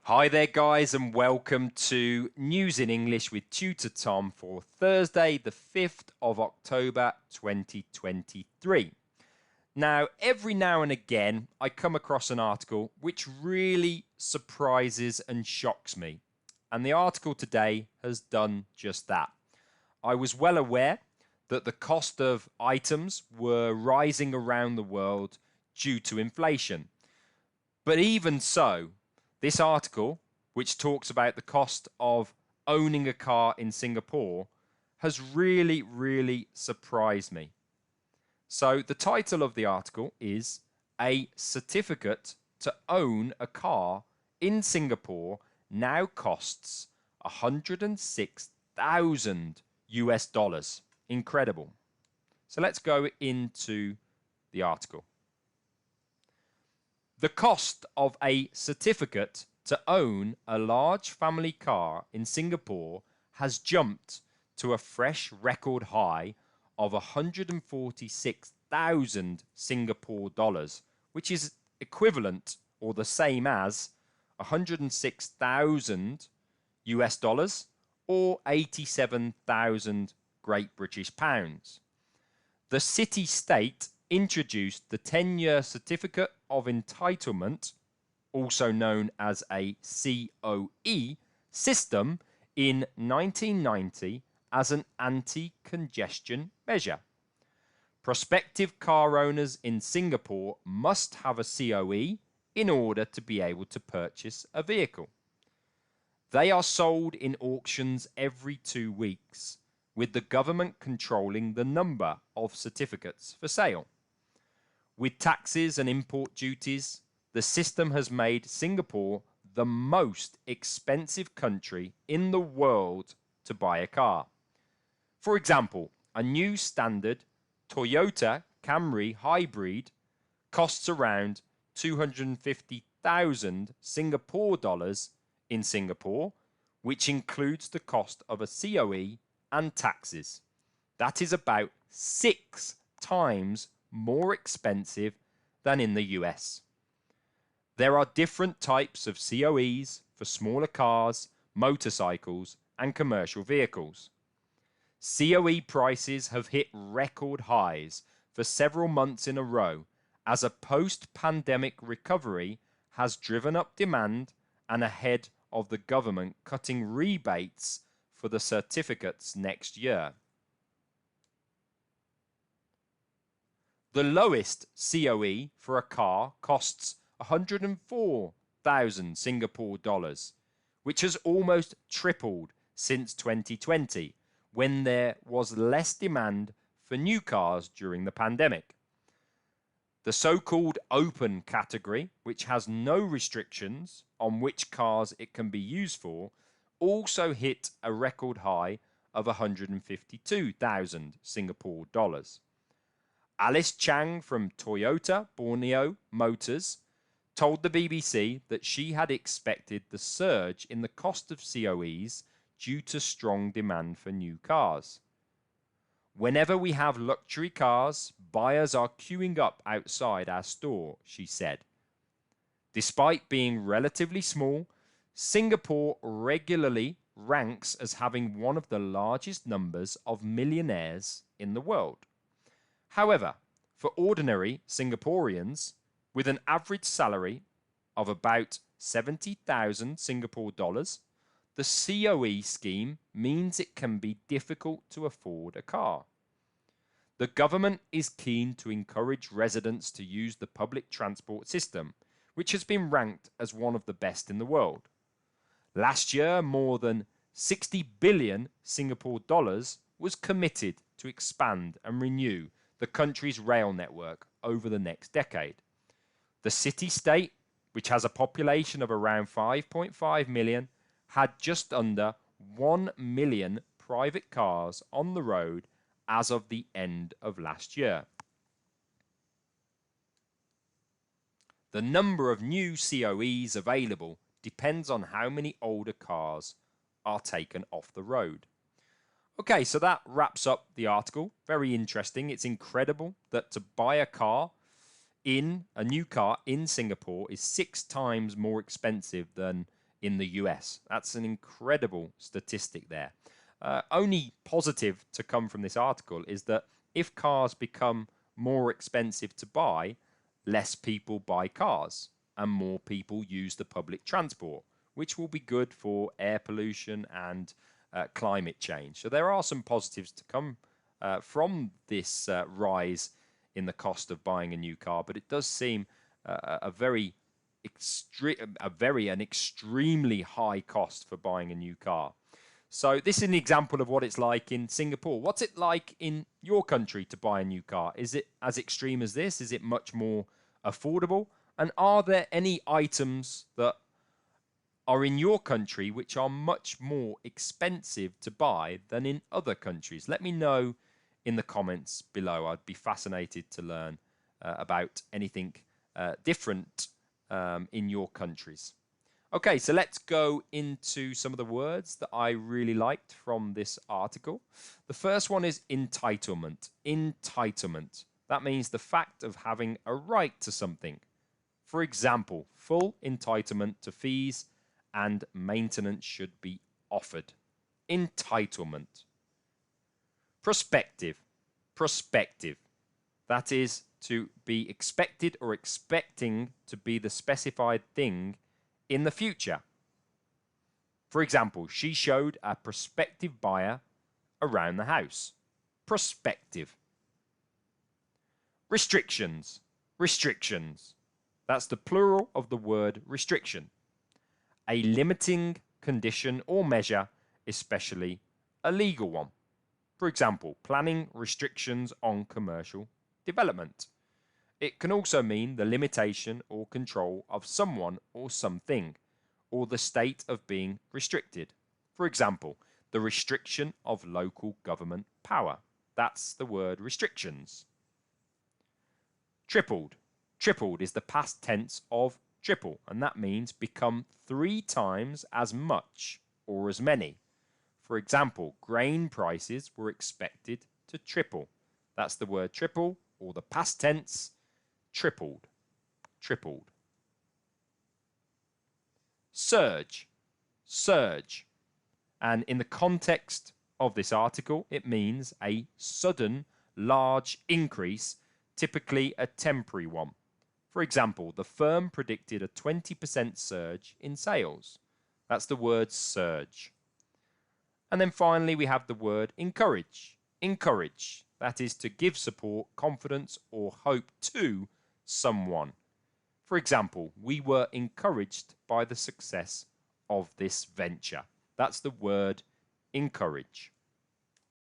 Hi there, guys, and welcome to News in English with Tutor Tom for Thursday, the 5th of October 2023. Now, every now and again, I come across an article which really surprises and shocks me. And the article today has done just that. I was well aware that the cost of items were rising around the world due to inflation. But even so, this article, which talks about the cost of owning a car in Singapore, has really surprised me. So the title of the article is A Certificate to Own a Car in Singapore Now Costs 106,000 US dollars. Incredible. So let's go into the article. The cost of a certificate to own a large family car in Singapore has jumped to a fresh record high of 146,000 Singapore dollars, which is equivalent or the same as 106,000 US dollars or 87,000 Great British pounds. The city-state introduced the 10-year Certificate of Entitlement, also known as a COE, system in 1990 as an anti-congestion measure. Prospective car owners in Singapore must have a COE in order to be able to purchase a vehicle. They are sold in auctions every 2 weeks, with the government controlling the number of certificates for sale. With taxes and import duties, the system has made Singapore the most expensive country in the world to buy a car. For example, a new standard Toyota Camry hybrid costs around 250,000 Singapore dollars in Singapore, which includes the cost of a COE and taxes. That is about 6 times more expensive than in the US. There are different types of COEs for smaller cars, motorcycles, and commercial vehicles. COE prices have hit record highs for several months in a row as a post-pandemic recovery has driven up demand and ahead of the government cutting rebates for the certificates next year. The lowest COE for a car costs 104,000 Singapore dollars, which has almost tripled since 2020, when there was less demand for new cars during the pandemic. The so-called open category, which has no restrictions on which cars it can be used for, also hit a record high of 152,000 Singapore dollars. Alice Chang from Toyota Borneo Motors told the BBC that she had expected the surge in the cost of COEs due to strong demand for new cars. Whenever we have luxury cars, buyers are queuing up outside our store, she said. Despite being relatively small, Singapore regularly ranks as having one of the largest numbers of millionaires in the world. However, for ordinary Singaporeans, with an average salary of about 70,000 Singapore dollars, the COE scheme means it can be difficult to afford a car. The government is keen to encourage residents to use the public transport system, which has been ranked as one of the best in the world. Last year, more than 60 billion Singapore dollars was committed to expand and renew the country's rail network over the next decade. The city-state, which has a population of around 5.5 million, had just under 1 million private cars on the road as of the end of last year. The number of new COEs available depends on how many older cars are taken off the road. Okay, so that wraps up the article. Very interesting. It's incredible that to buy a new car in Singapore is 6 times more expensive than in the US. That's an incredible statistic there. Only positive to come from this article is that if cars become more expensive to buy, less people buy cars and more people use the public transport, which will be good for air pollution and climate change. So there are some positives to come from this rise in the cost of buying a new car, but it does seem an extremely high cost for buying a new car. So this is an example of what it's like in Singapore. What's it like in your country to buy a new car? Is it as extreme as this? Is it much more affordable? And are there any items that are in your country which are much more expensive to buy than in other countries? Let me know in the comments below. I'd be fascinated to learn about anything different in your countries. Okay, so let's go into some of the words that I really liked from this article. The first one is entitlement. Entitlement. That means the fact of having a right to something. For example, full entitlement to fees and maintenance should be offered. Entitlement. Prospective. Prospective. That is to be expected or expecting to be the specified thing in the future. For example, she showed a prospective buyer around the house. Prospective. Restrictions. Restrictions. That's the plural of the word restriction. A limiting condition or measure, especially a legal one. For example, planning restrictions on commercial development. It can also mean the limitation or control of someone or something, or the state of being restricted. For example, the restriction of local government power. That's the word restrictions. Tripled. Tripled is the past tense of triple, and that means become 3 times as much or as many. For example, grain prices were expected to triple. That's the word triple, or the past tense, tripled. Tripled. Surge. Surge. And in the context of this article, it means a sudden, large increase, typically a temporary one. For example, the firm predicted a 20% surge in sales. That's the word surge. And then finally, we have the word encourage. Encourage. That is to give support, confidence, or hope to someone. For example, we were encouraged by the success of this venture. That's the word encourage.